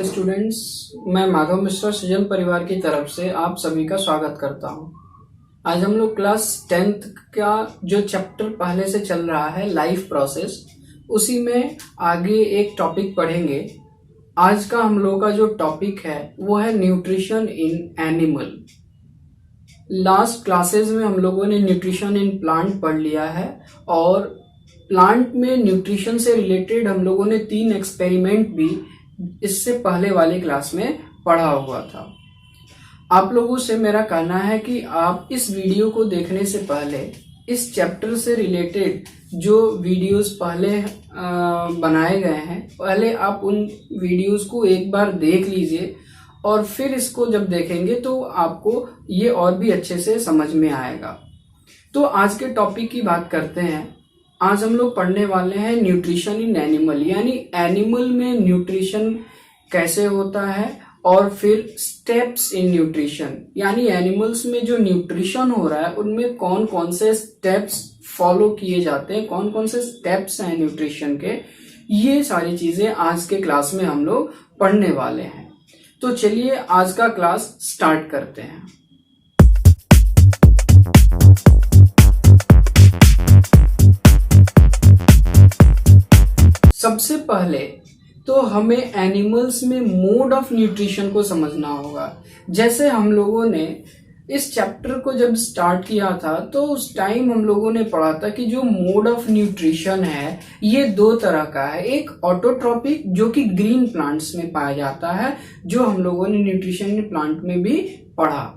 Students, मैं माधव मिश्रा सृजन परिवार की तरफ से आप सभी का स्वागत करता हूं। आज हम लोग क्लास 10th का जो चैप्टर पहले से चल रहा है लाइफ प्रोसेस, उसी में आगे एक टॉपिक पढ़ेंगे। आज का हम लोग का जो टॉपिक है वो है nutrition in animal. Last classes में हम लोगों ने न्यूट्रिशन इन प्लांट पढ़ लिया है और प्लांट में न्यूट्रिशन से रिलेटेड हम लोगों ने 3 एक्सपेरिमेंट भी इससे पहले वाली क्लास में पढ़ा हुआ था। आप लोगों से मेरा कहना है कि आप इस वीडियो को देखने से पहले इस चैप्टर से रिलेटेड जो वीडियोस पहले बनाए गए हैं, पहले आप उन वीडियोस को एक बार देख लीजिए और फिर इसको जब देखेंगे तो आपको ये और भी अच्छे से समझ में आएगा। तो आज के टॉपिक की बात करते हैं। आज हम लोग पढ़ने वाले हैं न्यूट्रिशन इन एनिमल, यानी एनिमल में न्यूट्रिशन कैसे होता है, और फिर स्टेप्स इन न्यूट्रिशन, यानी एनिमल्स में जो न्यूट्रिशन हो रहा है उनमें कौन कौन से स्टेप्स फॉलो किए जाते हैं, कौन कौन से स्टेप्स हैं न्यूट्रिशन के। ये सारी चीजें आज के क्लास में हम लोग पढ़ने वाले हैं। तो चलिए आज का क्लास स्टार्ट करते हैं। सबसे पहले तो हमें एनिमल्स में मोड ऑफ न्यूट्रिशन को समझना होगा। जैसे हम लोगों ने इस चैप्टर को जब स्टार्ट किया था तो उस टाइम हम लोगों ने पढ़ा था कि जो मोड ऑफ न्यूट्रिशन है ये 2 तरह का है। एक ऑटोट्रॉपिक जो कि ग्रीन प्लांट्स में पाया जाता है, जो हम लोगों ने न्यूट्रिशन इन प्लांट में भी पढ़ा।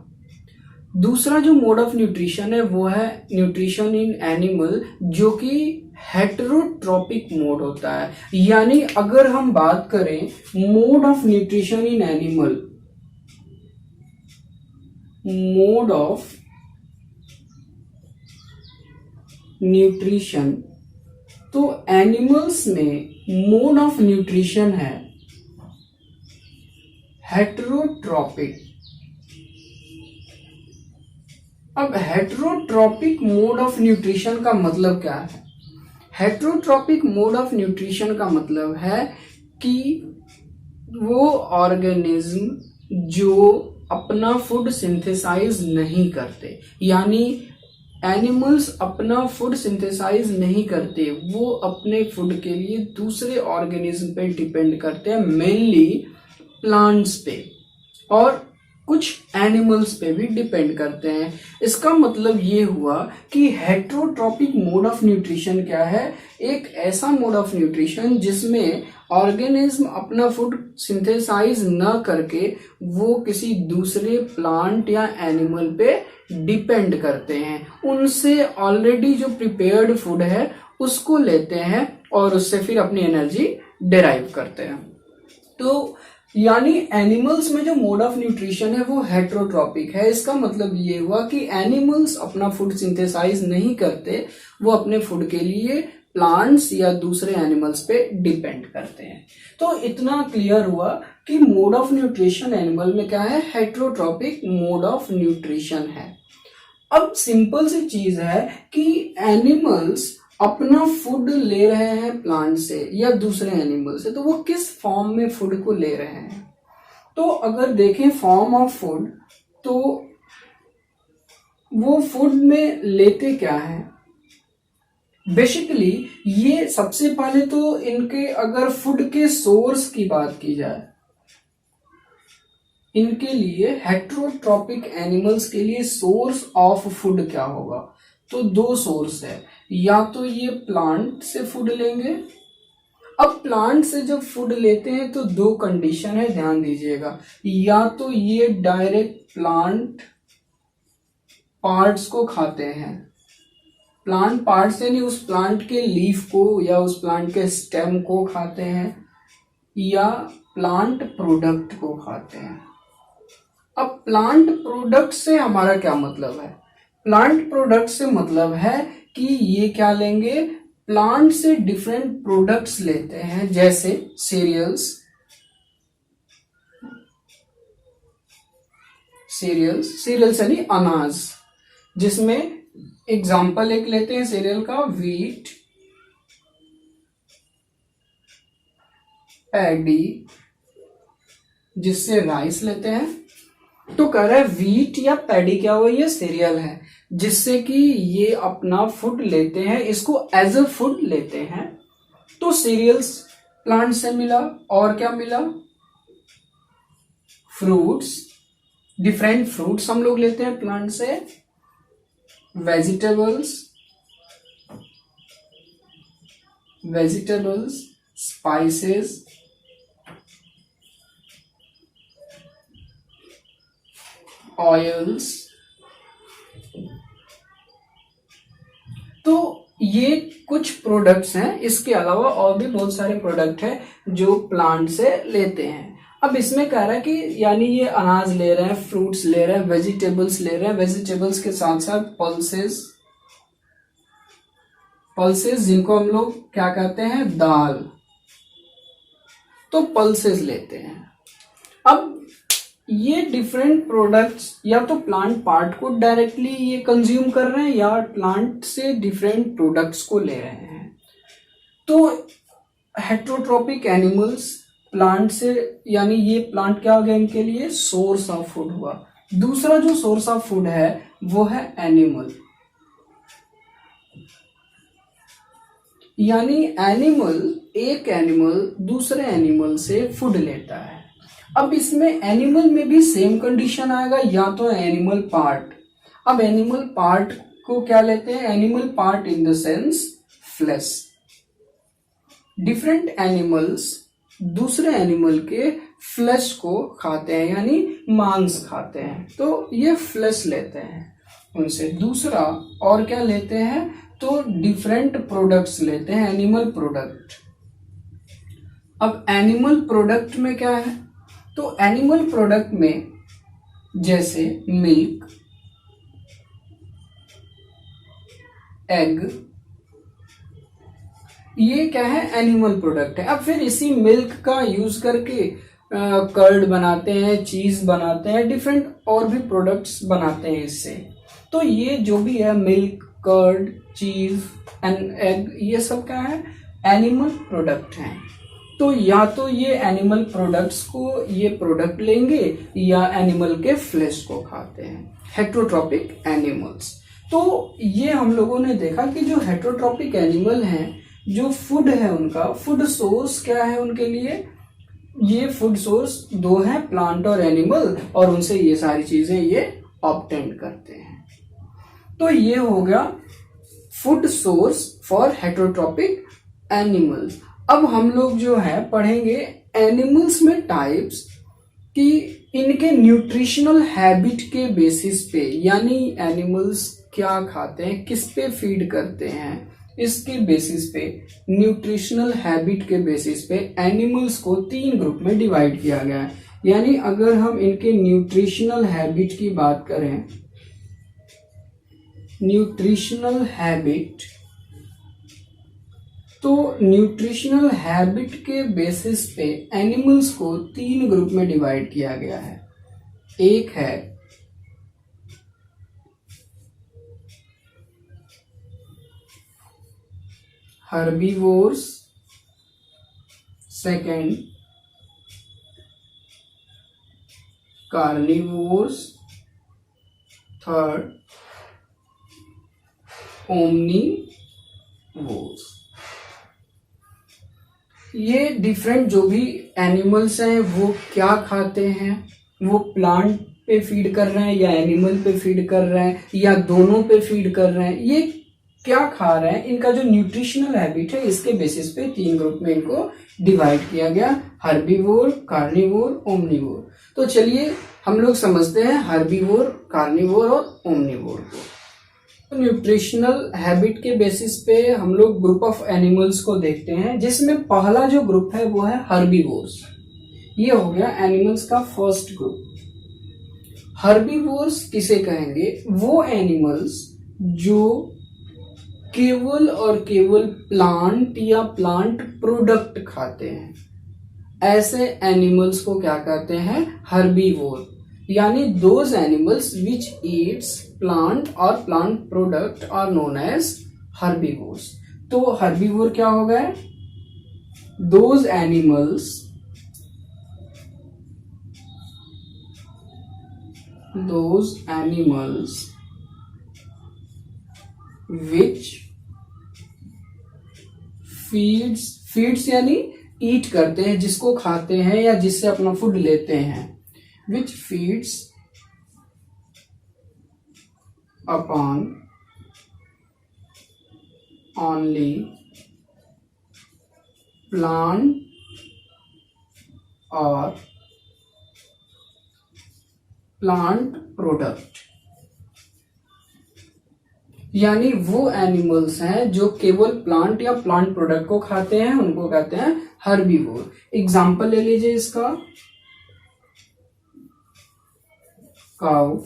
दूसरा जो मोड ऑफ न्यूट्रिशन है वो है न्यूट्रिशन इन एनिमल, जो कि हेटेरोट्रॉपिक मोड होता है। यानी अगर हम बात करें mode of nutrition in animal, mode of nutrition, तो एनिमल्स में मोड ऑफ न्यूट्रिशन है हेटेरोट्रॉपिक। अब हेटेरोट्रॉपिक मोड ऑफ न्यूट्रिशन का मतलब क्या है? हेटेरोट्रॉपिक मोड ऑफ न्यूट्रिशन का मतलब है कि वो ऑर्गेनिज्म जो अपना फूड सिंथेसाइज नहीं करते, यानी एनिमल्स अपना फूड सिंथेसाइज नहीं करते, वो अपने फूड के लिए दूसरे ऑर्गेनिज्म पे डिपेंड करते हैं, मेनली प्लांट्स पे और कुछ एनिमल्स पे भी डिपेंड करते हैं। इसका मतलब ये हुआ कि हेटेरोट्रॉपिक मोड ऑफ न्यूट्रिशन क्या है? एक ऐसा मोड ऑफ न्यूट्रिशन जिसमें ऑर्गेनिज्म अपना फूड सिंथेसाइज न करके वो किसी दूसरे प्लांट या एनिमल पे डिपेंड करते हैं, उनसे ऑलरेडी जो प्रिपेयर्ड फूड है उसको लेते हैं और उससे फिर अपनी एनर्जी डिराइव करते हैं। तो यानी एनिमल्स में जो मोड ऑफ न्यूट्रिशन है वो हेटेरोट्रॉपिक है। इसका मतलब ये हुआ कि एनिमल्स अपना फूड सिंथेसाइज नहीं करते, वो अपने फूड के लिए प्लांट्स या दूसरे एनिमल्स पे डिपेंड करते हैं। तो इतना क्लियर हुआ कि मोड ऑफ न्यूट्रिशन एनिमल में क्या है? हेटेरोट्रॉपिक मोड ऑफ न्यूट्रिशन है। अब सिंपल सी चीज है कि एनिमल्स अपना फूड ले रहे हैं प्लांट से या दूसरे एनिमल से, तो वो किस फॉर्म में फूड को ले रहे हैं? तो अगर देखें फॉर्म ऑफ फूड, तो वो फूड में लेते क्या है? बेसिकली ये सबसे पहले तो इनके अगर फूड के सोर्स की बात की जाए, इनके लिए हेटेरोट्रॉपिक एनिमल्स के लिए सोर्स ऑफ फूड क्या होगा? तो 2 सोर्स है, या तो ये प्लांट से फूड लेंगे। अब प्लांट से जब फूड लेते हैं तो 2 कंडीशन है, ध्यान दीजिएगा। या तो ये डायरेक्ट प्लांट पार्ट्स को खाते हैं, प्लांट पार्ट्स यानी उस प्लांट के लीफ को या उस प्लांट के स्टेम को खाते हैं, या प्लांट प्रोडक्ट को खाते हैं। अब प्लांट प्रोडक्ट से हमारा क्या मतलब है? प्लांट प्रोडक्ट से मतलब है कि ये क्या लेंगे? प्लांट से डिफरेंट प्रोडक्ट्स लेते हैं, जैसे सीरियल्स यानी अनाज, जिसमें एग्जाम्पल एक लेते हैं सीरियल का, व्हीट, पैडी, जिससे राइस लेते हैं। तो कह रहा है व्हीट या पैडी क्या हुआ, ये सीरियल है जिससे कि ये अपना फूड लेते हैं, इसको एज अ फूड लेते हैं। तो सीरियल्स प्लांट से मिला, और क्या मिला, फ्रूट्स, डिफरेंट फ्रूट्स हम लोग लेते हैं प्लांट से, वेजिटेबल्स, स्पाइसेस, ऑयल्स। तो ये कुछ प्रोडक्ट्स हैं, इसके अलावा और भी बहुत सारे प्रोडक्ट हैं जो प्लांट से लेते हैं। अब इसमें कह रहा है कि यानी ये अनाज ले रहे हैं, फ्रूट्स ले रहे हैं, वेजिटेबल्स ले रहे हैं, वेजिटेबल्स के साथ साथ पल्सेस जिनको हम लोग क्या कहते हैं, दाल, तो पल्सेस लेते हैं। अब ये डिफरेंट प्रोडक्ट्स या तो प्लांट पार्ट को डायरेक्टली ये कंज्यूम कर रहे हैं या प्लांट से डिफरेंट प्रोडक्ट्स को ले रहे हैं। तो हेट्रोट्रोपिक एनिमल्स प्लांट से, यानी ये प्लांट क्या हो गया इनके लिए, सोर्स ऑफ फूड हुआ। दूसरा जो सोर्स ऑफ फूड है वो है एनिमल, यानी एक एनिमल दूसरे एनिमल से फूड लेता है। अब इसमें एनिमल में भी सेम कंडीशन आएगा, या तो एनिमल पार्ट। अब एनिमल पार्ट को क्या लेते हैं, animal part in the sense flash. Different animals दूसरे एनिमल के फ्लैश को खाते हैं, यानी मांस खाते हैं, तो ये फ्लैश लेते हैं उनसे। दूसरा और क्या लेते हैं, तो डिफरेंट प्रोडक्ट्स लेते हैं, एनिमल प्रोडक्ट। अब एनिमल प्रोडक्ट में क्या है, तो एनिमल प्रोडक्ट में जैसे मिल्क, एग, ये क्या है, एनिमल प्रोडक्ट है। अब फिर इसी मिल्क का यूज करके कर्ड बनाते हैं, चीज बनाते हैं, डिफरेंट और भी प्रोडक्ट्स बनाते हैं इससे। तो ये जो भी है मिल्क, कर्ड, चीज एंड एग, ये सब क्या है, एनिमल प्रोडक्ट हैं। तो या तो ये एनिमल प्रोडक्ट्स को ये प्रोडक्ट लेंगे या एनिमल के फ्लैश को खाते हैं, हेट्रोट्रोपिक एनिमल्स। तो ये हम लोगों ने देखा कि जो हेट्रोट्रोपिक एनिमल हैं, जो फूड है उनका फूड सोर्स क्या है उनके लिए, ये फूड सोर्स दो है, प्लांट और एनिमल, और उनसे ये सारी चीजें ये ऑब्टेन करते हैं। तो ये हो गया food source for heterotrophic animals. अब हम लोग जो है पढ़ेंगे एनिमल्स में टाइप्स, कि इनके न्यूट्रिशनल हैबिट के बेसिस पे, यानी एनिमल्स क्या खाते हैं, किस पे फीड करते हैं, इसके बेसिस पे, न्यूट्रिशनल हैबिट के बेसिस पे एनिमल्स को 3 ग्रुप में डिवाइड किया गया है। यानी अगर हम इनके न्यूट्रिशनल हैबिट की बात करें, न्यूट्रिशनल हैबिट, तो न्यूट्रिशनल हैबिट के बेसिस पे एनिमल्स को 3 ग्रुप में डिवाइड किया गया है। एक है herbivores, second carnivores, third omnivores. ये डिफरेंट जो भी एनिमल्स हैं वो क्या खाते हैं, वो प्लांट पे फीड कर रहे हैं या एनिमल पे फीड कर रहे हैं या दोनों पे फीड कर रहे हैं, ये क्या खा रहे हैं, इनका जो न्यूट्रिशनल हैबिट है इसके बेसिस पे 3 ग्रुप में इनको डिवाइड किया गया, हर्बीवोर, कार्निवोर, ओमनीवोर। तो चलिए हम लोग समझते हैं हर्बीवोर, कार्निवोर और ओमनीवोर को। तो न्यूट्रिशनल हैबिट के बेसिस पे हम लोग ग्रुप ऑफ एनिमल्स को देखते हैं, जिसमें पहला जो ग्रुप है वो है हर्बीवोर्स। ये हो गया एनिमल्स का फर्स्ट ग्रुप। हर्बीवोर्स किसे कहेंगे, वो एनिमल्स जो केवल और केवल प्लांट या प्लांट प्रोडक्ट खाते हैं, ऐसे एनिमल्स को क्या कहते हैं, हर्बीवोर। यानी those animals which eats plant और plant product are known as herbivores. तो हर्बीवोर क्या हो गए, those animals those animals which feeds यानी ईट करते हैं, जिसको खाते हैं या जिससे अपना फूड लेते हैं, which feeds upon only plant or plant product, यानी वो एनिमल्स हैं जो केवल प्लांट या प्लांट प्रोडक्ट को खाते हैं, उनको कहते हैं हर्बीवोर। एग्जाम्पल ले लीजिए इसका, cow,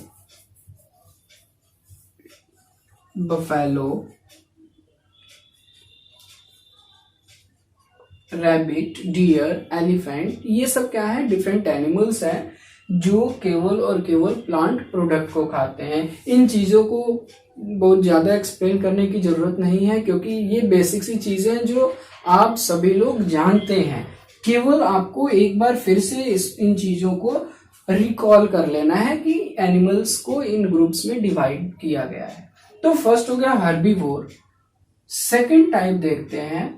buffalo, rabbit, deer, elephant, ये सब क्या है, डिफरेंट एनिमल्स हैं जो केवल और केवल प्लांट प्रोडक्ट को खाते हैं। इन चीजों को बहुत ज्यादा एक्सप्लेन करने की जरूरत नहीं है, क्योंकि ये बेसिक सी चीजें हैं जो आप सभी लोग जानते हैं। केवल आपको एक बार फिर से इन चीजों को रिकॉल कर लेना है कि एनिमल्स को इन ग्रुप्स में डिवाइड किया गया है। तो फर्स्ट हो गया हर्बीवोर। सेकंड टाइप देखते हैं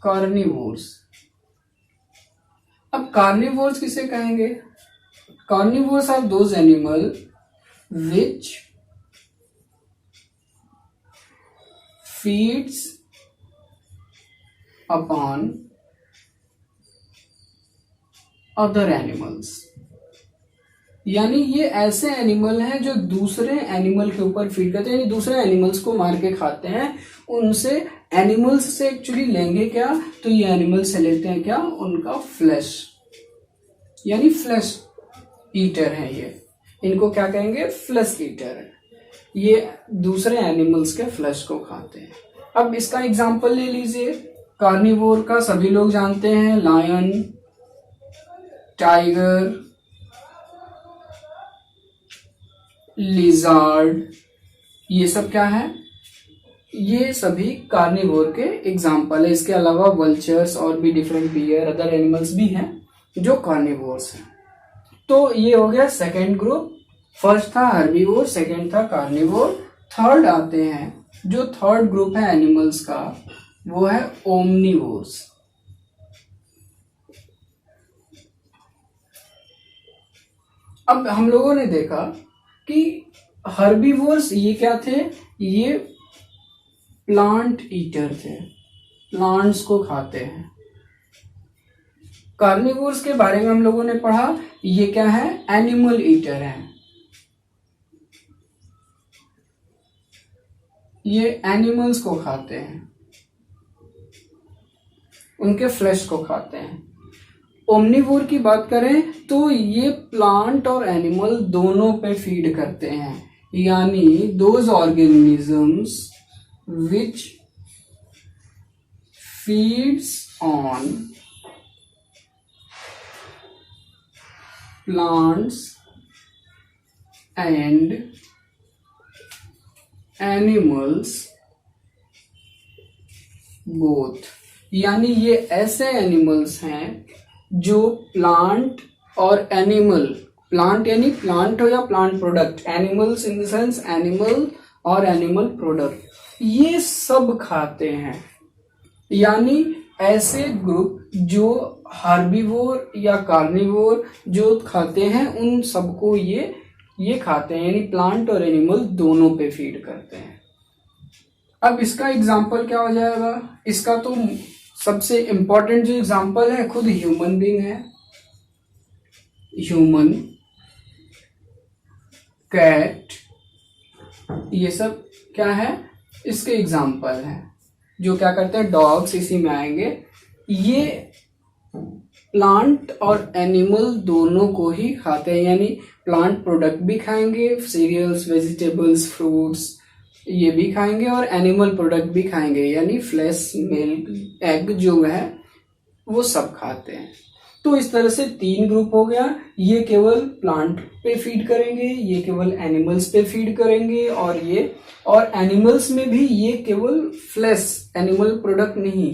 कार्निवोर्स। अब कार्निवोर्स किसे कहेंगे? Carnivores are those animal which feeds upon other animals, यानी ये ऐसे एनिमल हैं जो दूसरे एनिमल के ऊपर फीड करते हैं, यानी दूसरे एनिमल्स को मार के खाते हैं। उनसे एनिमल्स से एक्चुअली लेंगे क्या, तो ये एनिमल से लेते हैं क्या, उनका फ्लैश, यानी फ्लैश ईटर है ये। इनको क्या कहेंगे, फ्लैश ईटर है। ये दूसरे एनिमल्स के फ्लैश को खाते हैं। अब इसका एग्जांपल ले लीजिए, कार्निवोर का सभी लोग जानते हैं, लायन, टाइगर, लिजार्ड, ये सब क्या है, ये सभी कार्निवोर के एग्जाम्पल है। इसके अलावा वल्चर्स और भी डिफरेंट बियर, अदर एनिमल्स भी हैं जो कार्निवोर्स हैं। तो ये हो गया सेकेंड ग्रुप। फर्स्ट था हर्बीवोर, सेकेंड था कार्निवोर। थर्ड आते हैं, जो थर्ड ग्रुप है एनिमल्स का, वो है ओमनीवोर्स। अब हम लोगों ने देखा कि हर्बीवोर्स ये क्या थे, ये प्लांट ईटर थे, प्लांट्स को खाते हैं। कार्निवोर्स के बारे में हम लोगों ने पढ़ा, ये क्या है, एनिमल ईटर है। ये एनिमल्स को खाते हैं, उनके फ्लैश को खाते हैं। ओमनीवोर की बात करें तो ये प्लांट और एनिमल दोनों पे फीड करते हैं, यानी those organisms which feeds on plants and animals both, यानी ये ऐसे एनिमल्स हैं जो प्लांट और एनिमल, प्लांट यानी प्लांट हो या plant product, animals in the sense animal और एनिमल प्रोडक्ट, ये सब खाते हैं। यानी ऐसे ग्रुप जो हार्बीवोर या कार्निवोर जो खाते हैं, उन सबको ये खाते हैं, यानी प्लांट और एनिमल दोनों पे फीड करते हैं। अब इसका एग्जाम्पल क्या हो जाएगा, इसका तो सबसे इंपॉर्टेंट जो एग्जाम्पल है खुद ह्यूमन बीइंग है। ह्यूमन, कैट, ये सब क्या है, इसके एग्जाम्पल हैं जो क्या करते हैं, डॉग्स इसी में आएंगे। ये प्लांट और एनिमल दोनों को ही खाते हैं, यानी प्लांट प्रोडक्ट भी खाएंगे, सीरियल्स, वेजिटेबल्स, फ्रूट्स ये भी खाएंगे, और एनिमल प्रोडक्ट भी खाएंगे, यानी फ्लैश, मिल्क, एग जो है वो सब खाते हैं। तो इस तरह से तीन ग्रुप हो गया, ये केवल प्लांट पे फीड करेंगे, ये केवल एनिमल्स पे फीड करेंगे, और एनिमल्स में भी ये केवल फ्लैश, एनिमल प्रोडक्ट नहीं,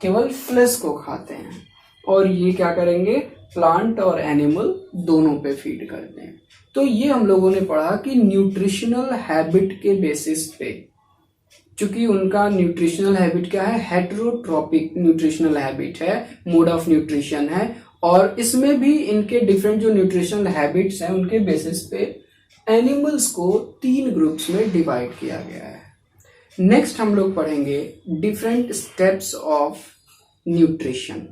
केवल फ्लैश को खाते हैं। और ये क्या करेंगे, प्लांट और एनिमल दोनों पे फीड करते हैं। तो ये हम लोगों ने पढ़ा कि न्यूट्रिशनल हैबिट के बेसिस पे, चूंकि उनका न्यूट्रिशनल हैबिट क्या है, हेटेरोट्रॉपिक न्यूट्रिशनल हैबिट है, मोड ऑफ न्यूट्रिशन है, और इसमें भी इनके डिफरेंट जो न्यूट्रिशनल हैबिट्स हैं उनके बेसिस पे एनिमल्स को 3 ग्रुप्स में डिवाइड किया गया है। नेक्स्ट हम लोग पढ़ेंगे डिफरेंट स्टेप्स ऑफ न्यूट्रिशन।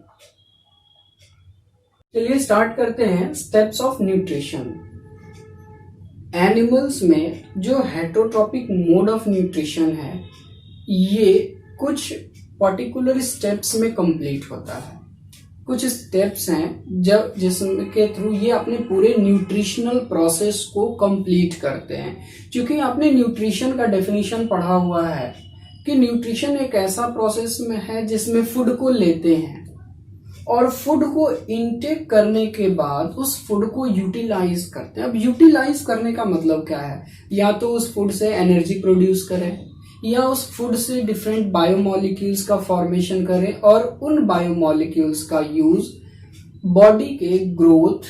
चलिए स्टार्ट करते हैं स्टेप्स ऑफ न्यूट्रिशन। एनिमल्स में जो हेटेरोट्रॉपिक मोड ऑफ न्यूट्रिशन है ये कुछ पर्टिकुलर स्टेप्स में कंप्लीट होता है। कुछ स्टेप्स हैं जब जिसके थ्रू ये अपने पूरे न्यूट्रिशनल प्रोसेस को कंप्लीट करते हैं। क्योंकि आपने न्यूट्रिशन का डेफिनेशन पढ़ा हुआ है कि न्यूट्रिशन एक ऐसा प्रोसेस में है जिसमें फूड को लेते हैं और फूड को इनटेक करने के बाद उस फूड को यूटिलाइज करते हैं। अब यूटिलाइज करने का मतलब क्या है, या तो उस फूड से एनर्जी प्रोड्यूस करें या उस फूड से डिफरेंट बायोमोलिक्यूल्स का फॉर्मेशन करें और उन बायोमोलिक्यूल्स का यूज बॉडी के ग्रोथ,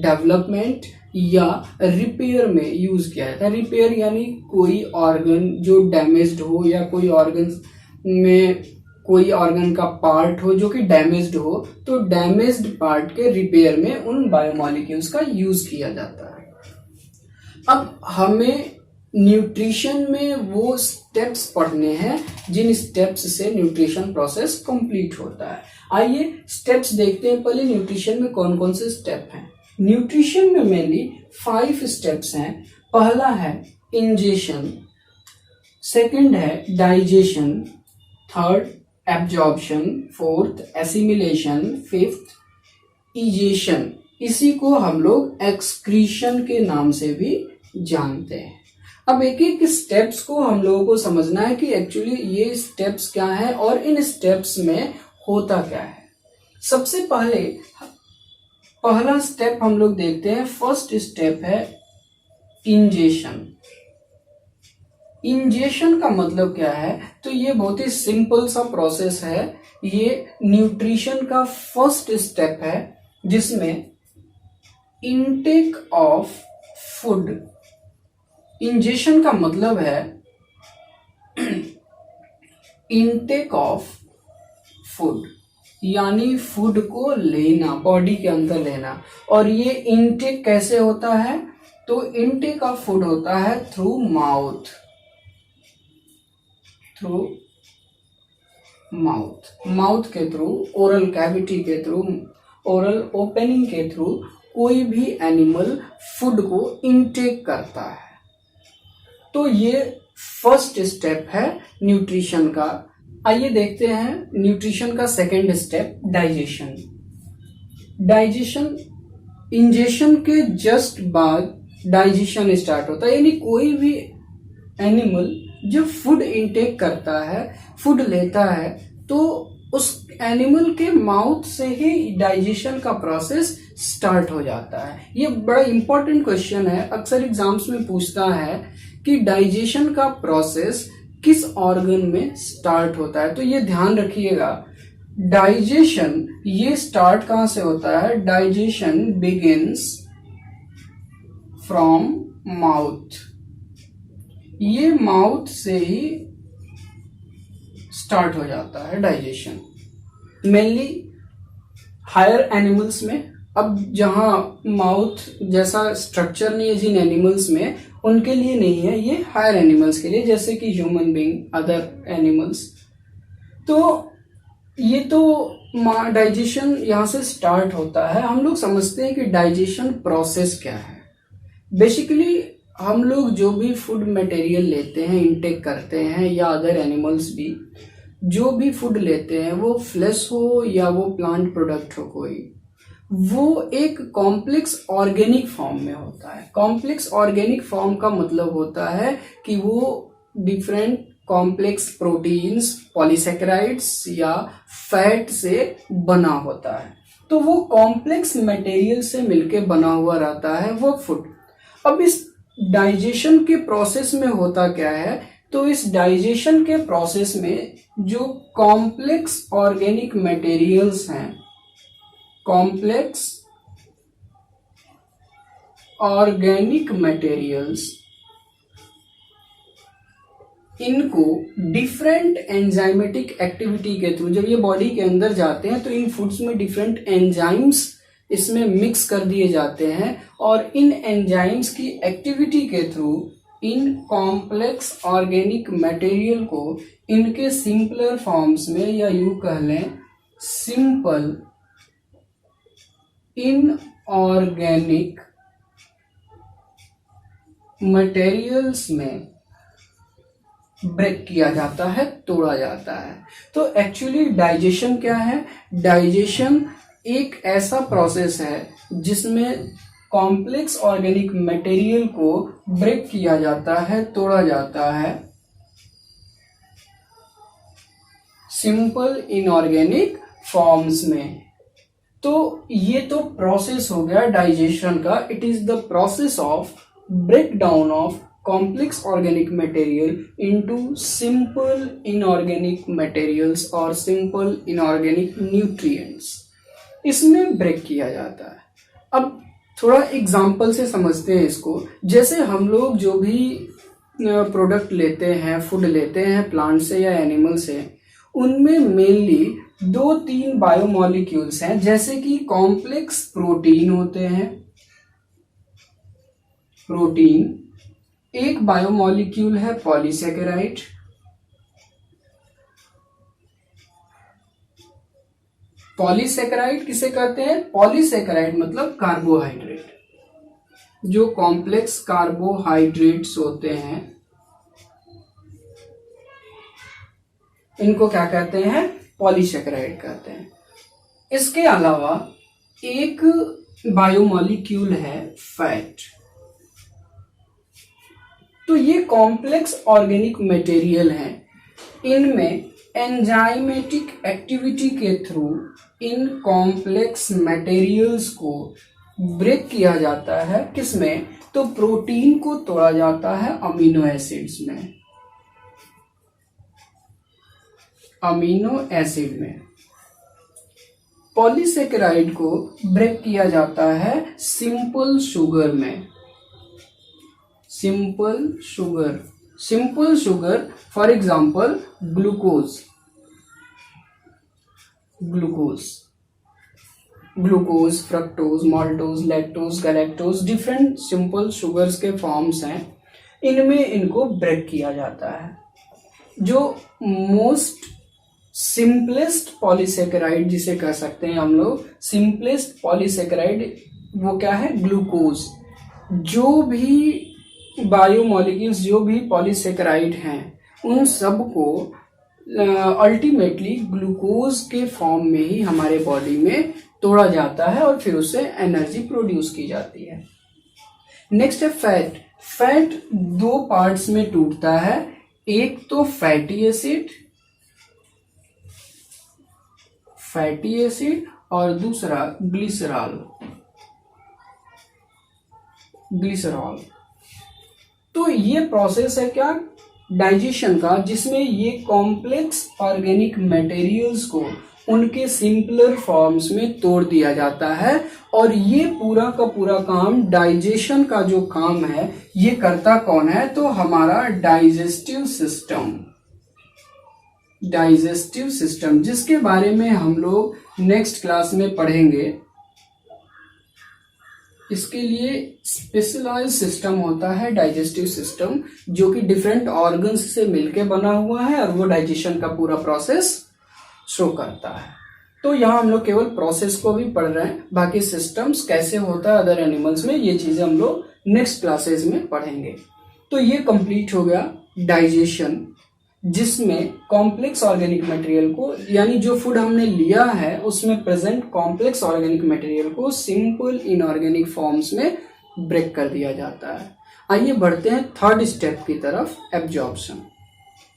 डेवलपमेंट या रिपेयर में यूज किया जाता है। रिपेयर यानी कोई ऑर्गन जो डैमेज्ड हो या कोई ऑर्गन में कोई ऑर्गन का पार्ट हो जो कि डैमेज्ड हो, तो डैमेज्ड पार्ट के रिपेयर में उन बायोमोलिक्यूल्स का यूज किया जाता है। अब हमें न्यूट्रिशन में वो स्टेप्स पढ़ने हैं जिन स्टेप्स से न्यूट्रिशन प्रोसेस कंप्लीट होता है। आइए स्टेप्स देखते हैं। पहले न्यूट्रिशन में कौन कौन से स्टेप हैं। न्यूट्रिशन में मेनली 5 स्टेप्स हैं। पहला है इंजेशन, सेकंड है digestion, third absorption, fourth assimilation, fifth egestion. इसी को हम लोग एक्सक्रीशन के नाम से भी जानते हैं। अब एक एक स्टेप्स को हम लोगों को समझना है कि एक्चुअली ये स्टेप्स क्या है और इन स्टेप्स में होता क्या है। सबसे पहला स्टेप हम लोग देखते हैं। फर्स्ट स्टेप है इंजेशन। इंजेशन का मतलब क्या है, तो ये बहुत ही सिंपल सा प्रोसेस है। ये न्यूट्रिशन का फर्स्ट स्टेप है जिसमें इनटेक ऑफ फूड। इंजेशन का मतलब है इनटेक ऑफ फूड, यानी फूड को लेना, बॉडी के अंदर लेना। और ये इनटेक कैसे होता है, तो इनटेक ऑफ फूड होता है थ्रू माउथ, माउथ के थ्रू, ओरल कैविटी के थ्रू, ओरल ओपनिंग के थ्रू कोई भी एनिमल फूड को इनटेक करता है। तो ये फर्स्ट स्टेप है न्यूट्रिशन का। आइए देखते हैं न्यूट्रिशन का second step, digestion. Digestion ingestion के जस्ट बाद डाइजेशन स्टार्ट होता है, यानी कोई भी एनिमल जो फूड इनटेक करता है, फूड लेता है, तो उस एनिमल के माउथ से ही डाइजेशन का प्रोसेस स्टार्ट हो जाता है। ये बड़ा इंपॉर्टेंट क्वेश्चन है, अक्सर एग्जाम्स में पूछता है कि डाइजेशन का प्रोसेस किस ऑर्गन में स्टार्ट होता है। तो ये ध्यान रखिएगा, डाइजेशन ये स्टार्ट कहां से होता है, डाइजेशन बिगिंस फ्रॉम माउथ। ये माउथ से ही स्टार्ट हो जाता है डाइजेशन, मेनली हायर एनिमल्स में। अब जहां माउथ जैसा स्ट्रक्चर नहीं है जिन एनिमल्स में, उनके लिए नहीं है, ये हायर एनिमल्स के लिए, जैसे कि ह्यूमन बीइंग, अदर एनिमल्स। तो ये तो डाइजेशन यहां से स्टार्ट होता है। हम लोग समझते हैं कि डाइजेशन प्रोसेस क्या है। बेसिकली हम लोग जो भी फूड मटेरियल लेते हैं, इनटेक करते हैं, या अदर एनिमल्स भी जो भी फूड लेते हैं, वो फ्लैश हो या वो प्लांट प्रोडक्ट हो कोई, वो एक कॉम्प्लेक्स ऑर्गेनिक फॉर्म में होता है। कॉम्प्लेक्स ऑर्गेनिक फॉर्म का मतलब होता है कि वो डिफरेंट कॉम्प्लेक्स प्रोटीन्स, पॉलीसेकेराइड्स या फैट से बना होता है। तो वो कॉम्प्लेक्स मटेरियल से मिलके बना हुआ रहता है वो फूड। अब इस डाइजेशन के प्रोसेस में होता क्या है, तो इस डाइजेशन के प्रोसेस में जो कॉम्प्लेक्स ऑर्गेनिक मटेरियल्स हैं, कॉम्प्लेक्स ऑर्गेनिक मटेरियल्स, इनको डिफरेंट एंजाइमेटिक एक्टिविटी के थ्रू जब ये बॉडी के अंदर जाते हैं तो इन फूड्स में डिफरेंट एंजाइम्स इसमें मिक्स कर दिए जाते हैं और इन एंजाइम्स की एक्टिविटी के through in complex organic material को इनके सिंपलर फॉर्म्स में या यूं कह लें सिंपल इनऑर्गेनिक मटेरियल्स में ब्रेक किया जाता है, तोड़ा जाता है। तो एक्चुअली डाइजेशन क्या है? डाइजेशन एक ऐसा प्रोसेस है जिसमें कॉम्प्लेक्स ऑर्गेनिक मटेरियल को ब्रेक किया जाता है, तोड़ा जाता है सिंपल इनऑर्गेनिक फॉर्म्स में। तो ये तो प्रोसेस हो गया डाइजेशन का। It is the process of break down of complex organic material into simple inorganic materials और simple inorganic nutrients, इसमें ब्रेक किया जाता है। अब थोड़ा एग्जाम्पल से समझते हैं इसको। जैसे हम लोग जो भी प्रोडक्ट लेते हैं, फूड लेते हैं प्लांट से या एनिमल से, उनमें मेनली 2-3 बायोमॉलिक्यूल्स हैं। जैसे कि कॉम्प्लेक्स प्रोटीन होते हैं, प्रोटीन, एक बायोमॉलिक्यूल है पॉलीसेकेराइड, पॉलीसेकेराइड किसे कहते हैं? पॉलीसेकेराइड मतलब कार्बोहाइड्रेट। जो कॉम्प्लेक्स कार्बोहाइड्रेट्स होते हैं इनको क्या कहते हैं? पॉलीसेकेराइड कहते हैं। इसके अलावा एक बायोमॉलिक्यूल है फैट। तो ये कॉम्प्लेक्स ऑर्गेनिक मटेरियल हैं। इनमें एंजाइमेटिक एक्टिविटी के थ्रू इन कॉम्प्लेक्स मटेरियल्स को ब्रेक किया जाता है। किसमें? तो प्रोटीन को तोड़ा जाता है अमीनो एसिड्स में, अमीनो एसिड में। पॉलीसेकेराइड को ब्रेक किया जाता है सिंपल शुगर में, simple sugar. Simple sugar for example glucose, glucose, fructose, maltose, lactose, galactose, different simple sugars के फॉर्म्स हैं। इनमें इनको ब्रेक किया जाता है। जो मोस्ट सिंपलेस्ट पॉलीसेकेराइड जिसे कह सकते हैं हम लोग, सिंपलेस्ट पॉलीसेकेराइड वो क्या है? ग्लूकोज। जो भी बायोमॉलिक्यूल्स, जो भी पॉलीसेकेराइड हैं, उन सब को अल्टीमेटली ग्लूकोज के फॉर्म में ही हमारे बॉडी में तोड़ा जाता है और फिर उससे एनर्जी प्रोड्यूस की जाती है। नेक्स्ट है फैट। फैट 2 पार्ट्स में टूटता है। एक तो फैटी एसिड, और दूसरा ग्लिसरॉल। तो ये प्रोसेस है क्या? डाइजेशन का, जिसमें ये कॉम्प्लेक्स ऑर्गेनिक मटेरियल्स को उनके सिंपलर फॉर्म्स में तोड़ दिया जाता है। और ये पूरा का पूरा काम, डाइजेशन का जो काम है, ये करता कौन है? तो हमारा डाइजेस्टिव सिस्टम, जिसके बारे में हम लोग नेक्स्ट क्लास में पढ़ेंगे। इसके लिए स्पेशलाइज्ड सिस्टम होता है डाइजेस्टिव सिस्टम, जो कि डिफरेंट ऑर्गन्स से मिलके बना हुआ है और वो डाइजेशन का पूरा प्रोसेस शो करता है। तो यहाँ हम लोग केवल प्रोसेस को भी पढ़ रहे हैं, बाकी सिस्टम्स कैसे होता है अदर एनिमल्स में, ये चीजें हम लोग नेक्स्ट क्लासेस में पढ़ेंगे। तो ये कंप्लीट हो गया डाइजेशन, जिसमें कॉम्प्लेक्स ऑर्गेनिक मटेरियल को, यानी जो फूड हमने लिया है उसमें प्रेजेंट कॉम्प्लेक्स ऑर्गेनिक मटेरियल को सिंपल इनऑर्गेनिक फॉर्म्स में ब्रेक कर दिया जाता है। आइए बढ़ते हैं थर्ड स्टेप की तरफ, एब्जॉर्प्शन।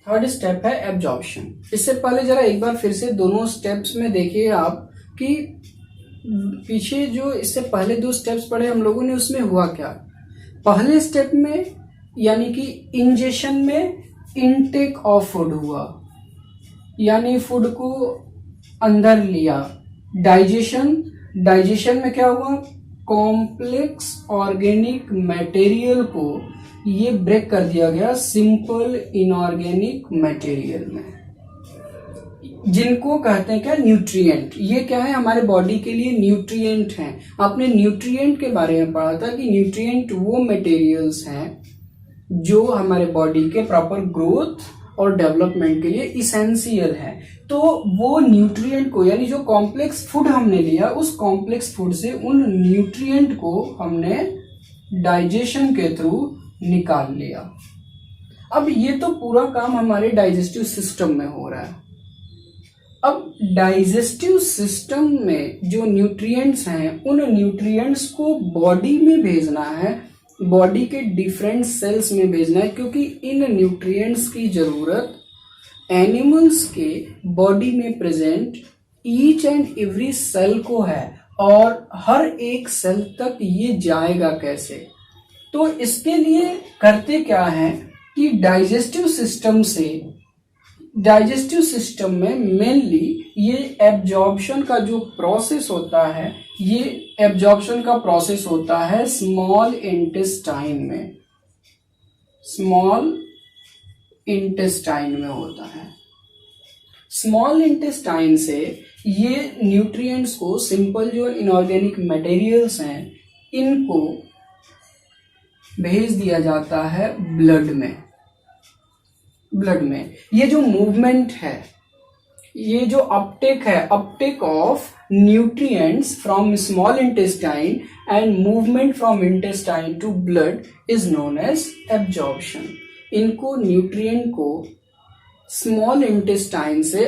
थर्ड स्टेप है एब्जॉर्प्शन। इससे पहले जरा एक बार फिर से दोनों स्टेप्स में देखिए आप कि पीछे जो इससे पहले 2 स्टेप्स पढ़े हम लोगों ने, उसमें हुआ क्या। पहले स्टेप में यानी कि इंजेशन में इनटेक ऑफ फूड हुआ, यानी फूड को अंदर लिया। डाइजेशन में क्या हुआ? कॉम्प्लेक्स ऑर्गेनिक मटेरियल को ये ब्रेक कर दिया गया सिंपल इनऑर्गेनिक मटेरियल में, जिनको कहते हैं क्या, न्यूट्रिएंट। ये क्या है, हमारे बॉडी के लिए न्यूट्रिएंट हैं। आपने न्यूट्रिएंट के बारे में पढ़ा था कि न्यूट्रिएंट वो मटेरियल्स हैं जो हमारे बॉडी के प्रॉपर ग्रोथ और डेवलपमेंट के लिए इसेंशियल है। तो वो न्यूट्रिएंट को, यानी जो कॉम्प्लेक्स फूड हमने लिया, उस कॉम्प्लेक्स फूड से उन न्यूट्रिएंट को हमने डाइजेशन के थ्रू निकाल लिया। अब ये तो पूरा काम हमारे डाइजेस्टिव सिस्टम में हो रहा है। अब डाइजेस्टिव सिस्टम में जो न्यूट्रिएंट्स हैं, उन न्यूट्रिएंट्स को बॉडी में भेजना है, बॉडी के डिफरेंट सेल्स में भेजना है, क्योंकि इन न्यूट्रिएंट्स की जरूरत एनिमल्स के बॉडी में present each and every cell को है, और हर एक सेल तक ये जाएगा कैसे। तो इसके लिए करते क्या है कि डाइजेस्टिव सिस्टम में मेनली ये एब्जॉर्प्शन का जो प्रोसेस होता है, ये एब्जॉर्प्शन का प्रोसेस होता है स्मॉल इंटेस्टाइन में, स्मॉल इंटेस्टाइन में होता है। स्मॉल इंटेस्टाइन से ये न्यूट्रिएंट्स को, सिंपल जो इनऑर्गेनिक मटेरियल्स हैं, इनको भेज दिया जाता है ब्लड में। ये जो मूवमेंट है, ये जो अपटेक है, uptake of nutrients from small intestine and movement from intestine to blood is known as absorption. इनको न्यूट्रिएंट को स्मॉल इंटेस्टाइन से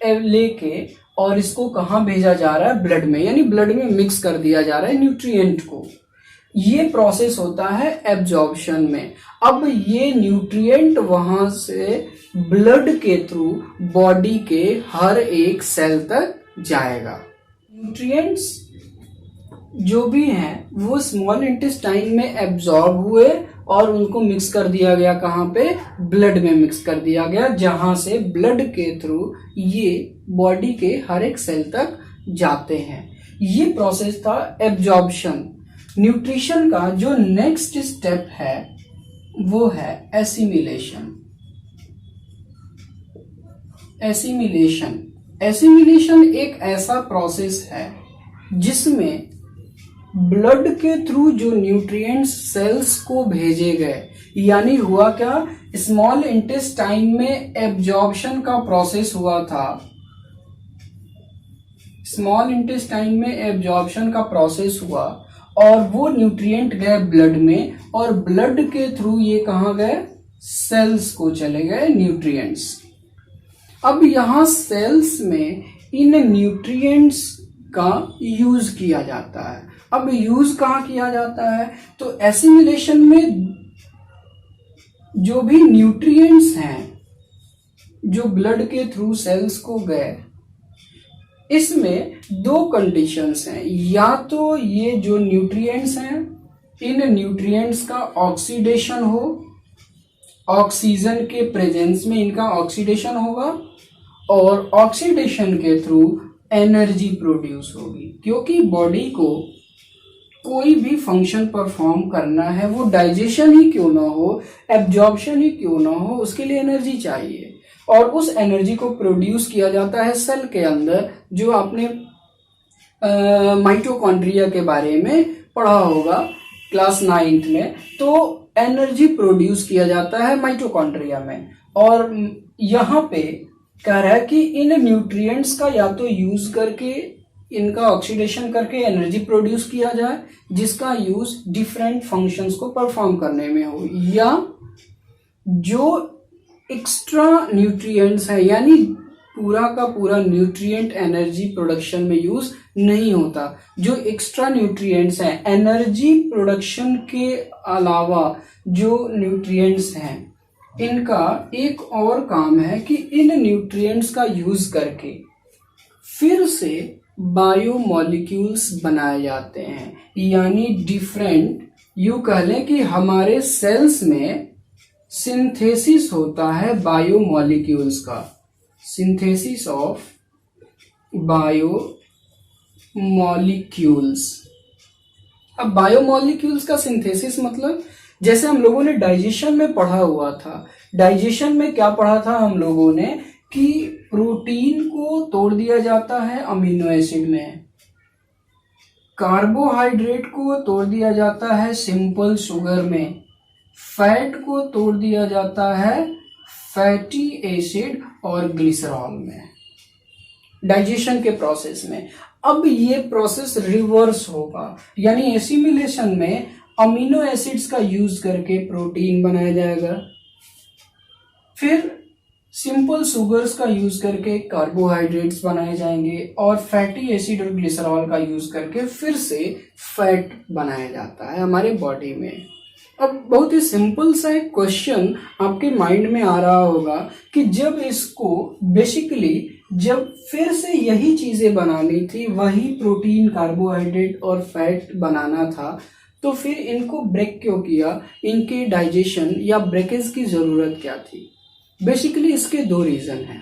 लेके और इसको कहाँ भेजा जा रहा है, ब्लड में, यानी ब्लड में मिक्स कर दिया जा रहा है न्यूट्रिएंट को। ये प्रोसेस होता है एब्जॉर्प्शन में। अब ये न्यूट्रिएंट वहां से ब्लड के थ्रू बॉडी के हर एक सेल तक जाएगा। न्यूट्रिएंट्स जो भी हैं वो स्मॉल इंटेस्टाइन में एब्जॉर्ब हुए और उनको मिक्स कर दिया गया, कहाँ पे, ब्लड में मिक्स कर दिया गया, जहां से ब्लड के थ्रू ये बॉडी के हर एक सेल तक जाते हैं। ये प्रोसेस था एब्जॉर्प्शन। न्यूट्रिशन का जो नेक्स्ट स्टेप है वो है एसिमिलेशन। एसिमिलेशन एक ऐसा प्रोसेस है जिसमें ब्लड के थ्रू जो न्यूट्रिएंट्स सेल्स को भेजे गए, यानी हुआ क्या, स्मॉल इंटेस्टाइन में एब्जॉर्प्शन का प्रोसेस हुआ था, स्मॉल इंटेस्टाइन में एब्जॉर्प्शन का प्रोसेस हुआ और वो न्यूट्रिएंट गए ब्लड में, और ब्लड के थ्रू ये कहाँ गए, सेल्स को चले गए न्यूट्रिएंट्स। अब यहां सेल्स में इन न्यूट्रिएंट्स का यूज किया जाता है। अब यूज कहाँ किया जाता है, तो एसिमिलेशन में जो भी न्यूट्रिएंट्स हैं जो ब्लड के थ्रू सेल्स को गए, इसमें दो कंडीशंस हैं। या तो ये जो न्यूट्रिएंट्स हैं, इन न्यूट्रिएंट्स का ऑक्सीडेशन हो, ऑक्सीजन के प्रेजेंस में इनका ऑक्सीडेशन होगा, और ऑक्सीडेशन के थ्रू एनर्जी प्रोड्यूस होगी। क्योंकि बॉडी को कोई भी फंक्शन परफॉर्म करना है, वो डाइजेशन ही क्यों ना हो, एब्जॉर्प्शन ही क्यों ना हो, उसके लिए एनर्जी चाहिए, और उस एनर्जी को प्रोड्यूस किया जाता है सेल के अंदर। जो आपने माइटोकॉन्ड्रिया के बारे में पढ़ा होगा क्लास 9th में, तो एनर्जी प्रोड्यूस किया जाता है माइटोकॉन्ड्रिया में। और यहाँ पे कह रहा है कि इन न्यूट्रिएंट्स का या तो यूज करके, इनका ऑक्सीडेशन करके एनर्जी प्रोड्यूस किया जाए, जिसका यूज डिफरेंट फंक्शंस को परफॉर्म करने में हो, या जो एक्स्ट्रा न्यूट्रिएंट्स है, यानी पूरा का पूरा न्यूट्रिएंट एनर्जी प्रोडक्शन में यूज नहीं होता, जो एक्स्ट्रा न्यूट्रिएंट्स हैं, एनर्जी प्रोडक्शन के अलावा जो न्यूट्रिएंट्स हैं, इनका एक और काम है कि इन न्यूट्रिएंट्स का यूज करके फिर से बायोमॉलिक्यूल्स बनाए जाते हैं। यानी डिफरेंट, यूं कह लें कि हमारे सेल्स में सिंथेसिस होता है बायोमॉलिक्यूल्स का, सिंथेसिस ऑफ बायोमॉलिक्यूल्स। अब बायोमोलिक्यूल्स का सिंथेसिस मतलब, जैसे हम लोगों ने डाइजेशन में पढ़ा हुआ था, डाइजेशन में क्या पढ़ा था हम लोगों ने कि प्रोटीन को तोड़ दिया जाता है अमीनो एसिड में, कार्बोहाइड्रेट को तोड़ दिया जाता है सिंपल शुगर में, फैट को तोड़ दिया जाता है फैटी एसिड और ग्लिसरॉल में, डाइजेशन के प्रोसेस में। अब ये प्रोसेस रिवर्स होगा, यानी एसिमिलेशन में अमीनो एसिड्स का यूज करके प्रोटीन बनाया जाएगा, फिर सिंपल शुगर्स का यूज करके कार्बोहाइड्रेट्स बनाए जाएंगे, और फैटी एसिड और ग्लिसरॉल का यूज करके फिर से फैट बनाया जाता है हमारे बॉडी में। अब बहुत ही सिंपल सा एक क्वेश्चन आपके माइंड में आ रहा होगा कि जब इसको बेसिकली जब फिर से यही चीजें बनानी थी, वही प्रोटीन, कार्बोहाइड्रेट और फैट बनाना था, तो फिर इनको ब्रेक क्यों किया, इनके डाइजेशन या ब्रेकेज की जरूरत क्या थी? बेसिकली इसके दो रीजन हैं।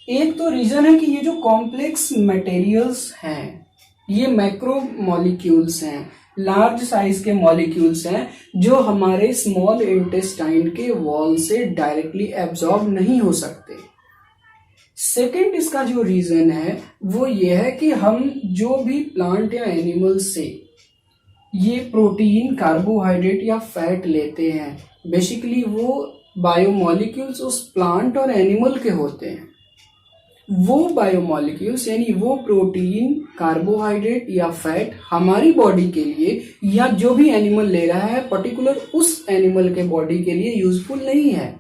एक तो रीजन है कि ये जो कॉम्प्लेक्स मटेरियल्स हैं, ये मैक्रो मॉलिक्यूल्स हैं, लार्ज साइज के मॉलिक्यूल्स हैं, जो हमारे स्मॉल इंटेस्टाइन के वॉल से डायरेक्टली एब्जॉर्ब नहीं हो सकते। सेकेंड इसका जो रीजन है वो ये है कि हम जो भी प्लांट या एनिमल से ये प्रोटीन, कार्बोहाइड्रेट या फैट लेते हैं, बेसिकली वो बायोमॉलिक्यूल्स उस प्लांट और एनिमल के होते हैं। वो बायोमॉलिक्यूल्स यानी वो प्रोटीन, कार्बोहाइड्रेट या फैट हमारी बॉडी के लिए या जो भी एनिमल ले रहा है पर्टिकुलर उस एनिमल के बॉडी के लिए यूजफुल नहीं है।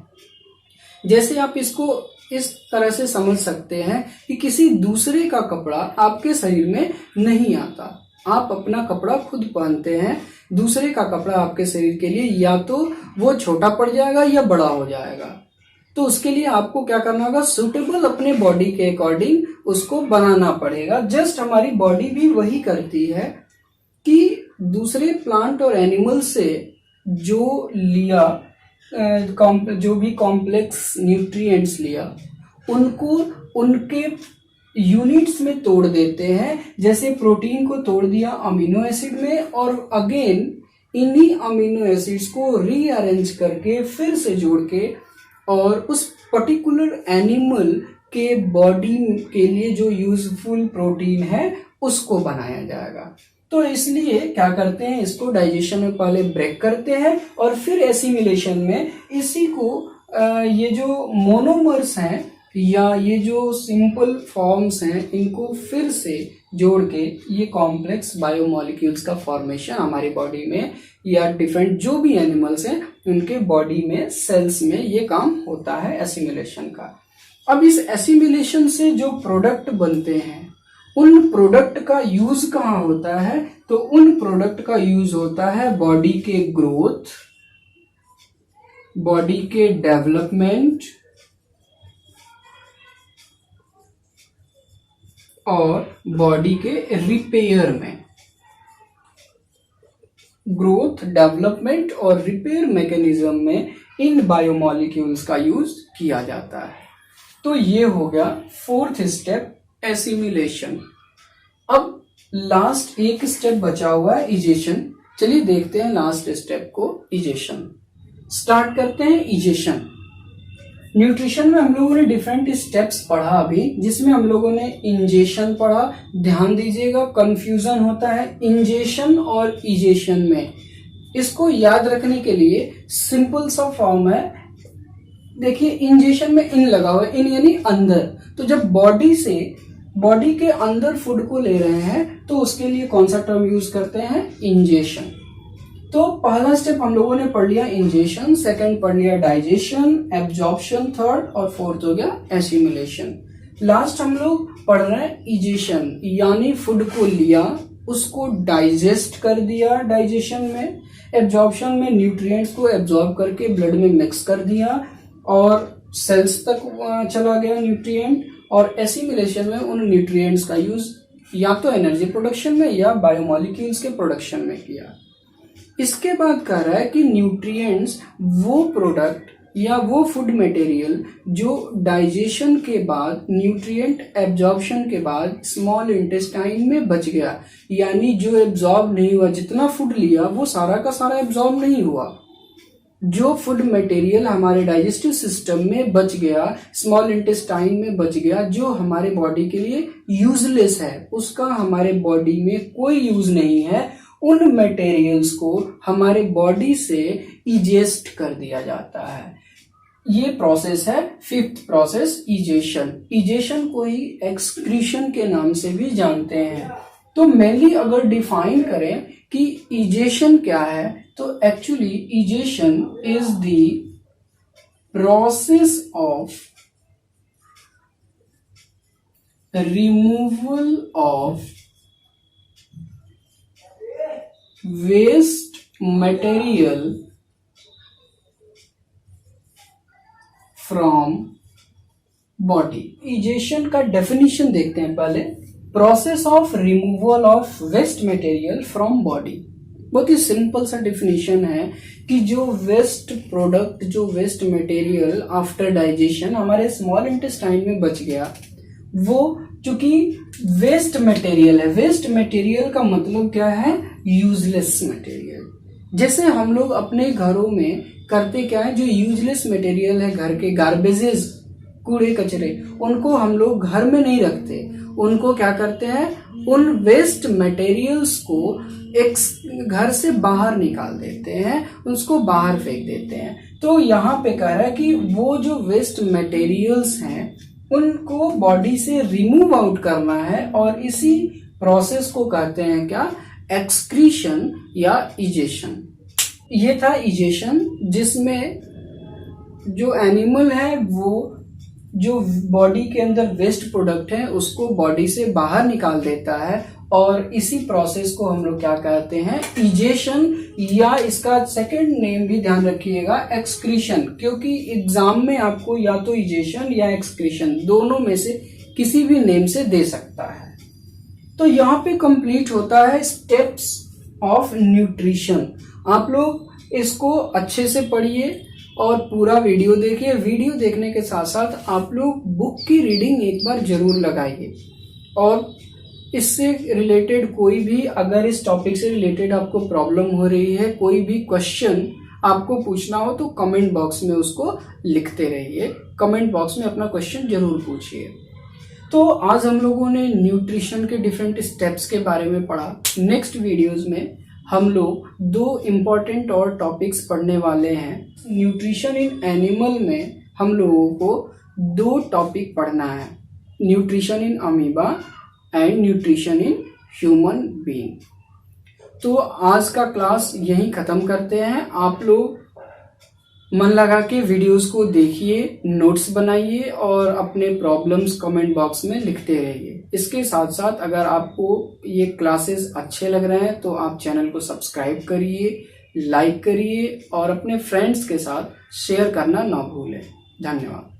जैसे आप इसको इस तरह से समझ सकते हैं कि किसी दूसरे का कपड़ा आपके शरीर में नहीं आता, आप अपना कपड़ा खुद पहनते हैं, दूसरे का कपड़ा आपके शरीर के लिए या तो वो छोटा पड़ जाएगा या बड़ा हो जाएगा, तो उसके लिए आपको क्या करना होगा, सूटेबल अपने बॉडी के अकॉर्डिंग उसको बनाना पड़ेगा। जस्ट हमारी बॉडी भी वही करती है कि दूसरे प्लांट और एनिमल से जो लिया, जो भी कॉम्प्लेक्स न्यूट्रिएंट्स लिया, उनको उनके यूनिट्स में तोड़ देते हैं। जैसे प्रोटीन को तोड़ दिया अमीनो एसिड में, और अगेन इन्हीं अमीनो एसिड्स को रीअरेंज करके फिर से जोड़ के और उस पर्टिकुलर एनिमल के बॉडी के लिए जो यूजफुल प्रोटीन है उसको बनाया जाएगा। तो इसलिए क्या करते हैं, इसको डाइजेशन में पहले ब्रेक करते हैं और फिर एसिमिलेशन में इसी को ये जो मोनोमर्स हैं या ये जो सिंपल फॉर्म्स हैं, इनको फिर से जोड़ के ये कॉम्प्लेक्स बायोमॉलिक्यूल्स का फॉर्मेशन हमारी बॉडी में या डिफरेंट जो भी एनिमल्स हैं उनके बॉडी में, सेल्स में ये काम होता है एसिमिलेशन का। अब इस एसिमिलेशन से जो प्रोडक्ट बनते हैं, उन प्रोडक्ट का यूज कहाँ होता है, तो उन प्रोडक्ट का यूज होता है बॉडी के ग्रोथ, बॉडी के डेवलपमेंट और बॉडी के रिपेयर में। ग्रोथ, डेवलपमेंट और रिपेयर मैकेनिज्म में इन बायोमॉलिक्यूल्स का यूज किया जाता है। तो ये हो गया फोर्थ स्टेप, एसिमिलेशन। अब लास्ट एक स्टेप बचा हुआ है, इजेशन। चलिए देखते हैं लास्ट स्टेप को, इजेशन। स्टार्ट करते हैं इजेशन। न्यूट्रिशन में हम लोगों ने डिफरेंट स्टेप्स पढ़ा अभी, जिसमें हम लोगों ने इंजेशन पढ़ा। ध्यान दीजिएगा, कंफ्यूजन होता है इंजेशन और इजेशन में। इसको याद रखने के लिए सिंपल सा फॉर्म है, देखिए इंजेशन में इन लगा हुआ है, इन यानी अंदर। तो जब बॉडी के अंदर फूड को ले रहे हैं तो उसके लिए कौन सा टर्म यूज करते हैं, इंजेशन। तो पहला स्टेप हम लोगों ने पढ़ लिया इंजेशन, सेकंड पढ़ लिया डाइजेशन, एब्जॉर्प्शन थर्ड, और फोर्थ हो गया एसिमिलेशन। लास्ट हम लोग पढ़ रहे हैं इजेशन, यानी फूड को लिया, उसको डाइजेस्ट कर दिया डाइजेशन में, एब्जॉर्प्शन में न्यूट्रिएंट्स को एब्जॉर्ब करके ब्लड में मिक्स कर दिया और सेल्स तक चला गया न्यूट्रिएंट, और एसिमिलेशन में उन न्यूट्रिएंट्स का यूज या तो एनर्जी प्रोडक्शन में या बायोमॉलिक्यूल्स के प्रोडक्शन में किया। इसके बाद कह रहा है कि न्यूट्रिएंट्स वो प्रोडक्ट या वो फूड मटेरियल जो डाइजेशन के बाद, न्यूट्रिएंट एब्जॉर्प्शन के बाद स्मॉल इंटेस्टाइन में बच गया, यानी जो एब्जॉर्ब नहीं हुआ, जितना फूड लिया वो सारा का सारा एब्जॉर्ब नहीं हुआ, जो फूड मटेरियल हमारे डाइजेस्टिव सिस्टम में बच गया, स्मॉल इंटेस्टाइन में बच गया, जो हमारे बॉडी के लिए यूजलेस है, उसका हमारे बॉडी में कोई यूज नहीं है, उन मटेरियल्स को हमारे बॉडी से इजेस्ट कर दिया जाता है। ये प्रोसेस है फिफ्थ प्रोसेस, इजेशन। इजेशन को ही एक्सक्रीशन के नाम से भी जानते हैं। तो मेनली अगर डिफाइन करें कि इजेशन क्या है, तो actually egestion is the process of removal of waste material from body. Egestion का डेफिनेशन देखते हैं पहले। Process of removal of waste material from body. बहुत ही सिंपल सा डेफिनेशन है कि जो वेस्ट प्रोडक्ट, जो वेस्ट मटेरियल आफ्टर डाइजेशन हमारे स्मॉल इंटेस्टाइन में बच गया, वो चूंकि वेस्ट मटेरियल है। वेस्ट मटेरियल का मतलब क्या है? Useless material. जैसे हम लोग अपने घरों में करते क्या है, जो यूजलेस मटेरियल है, घर के गार्बेजेस, कूड़े कचरे, उनको हम लोग घर में नहीं रखते, उनको क्या करते हैं, उन वेस्ट मटेरियल्स को एक घर से बाहर निकाल देते हैं, उसको बाहर फेंक देते हैं। तो यहाँ पे कह रहा है कि वो जो वेस्ट मटेरियल्स हैं उनको बॉडी से रिमूव आउट करना है, और इसी प्रोसेस को कहते हैं क्या? एक्सक्रीशन या इजेशन। ये था इजेशन, जिसमें जो एनिमल है वो जो बॉडी के अंदर वेस्ट प्रोडक्ट है उसको बॉडी से बाहर निकाल देता है, और इसी प्रोसेस को हम लोग क्या कहते हैं? इजेशन, या इसका सेकंड नेम भी ध्यान रखिएगा, एक्सक्रीशन, क्योंकि एग्जाम में आपको या तो इजेशन या एक्सक्रीशन दोनों में से किसी भी नेम से दे सकता है। तो यहाँ पे कंप्लीट होता है स्टेप्स ऑफ न्यूट्रिशन। आप लोग इसको अच्छे से पढ़िए और पूरा वीडियो देखिए। वीडियो देखने के साथ साथ आप लोग बुक की रीडिंग एक बार जरूर लगाइए, और इससे रिलेटेड कोई भी, अगर इस टॉपिक से रिलेटेड आपको प्रॉब्लम हो रही है, कोई भी क्वेश्चन आपको पूछना हो, तो कमेंट बॉक्स में उसको लिखते रहिए। कमेंट बॉक्स में अपना क्वेश्चन जरूर पूछिए। तो आज हम लोगों ने न्यूट्रिशन के डिफरेंट स्टेप्स के बारे में पढ़ा। नेक्स्ट वीडियोस में हम लोग 2 इम्पॉर्टेंट और टॉपिक्स पढ़ने वाले हैं। न्यूट्रिशन इन एनिमल में हम लोगों को 2 टॉपिक पढ़ना है, nutrition in amoeba and nutrition in human being. तो आज का क्लास यहीं खत्म करते हैं। आप लोग मन लगा के वीडियोस को देखिए, नोट्स बनाइए और अपने प्रॉब्लम्स कमेंट बॉक्स में लिखते रहिए। इसके साथ साथ अगर आपको ये क्लासेस अच्छे लग रहे हैं तो आप चैनल को सब्सक्राइब करिए, लाइक करिए और अपने फ्रेंड्स के साथ शेयर करना ना भूलें। धन्यवाद।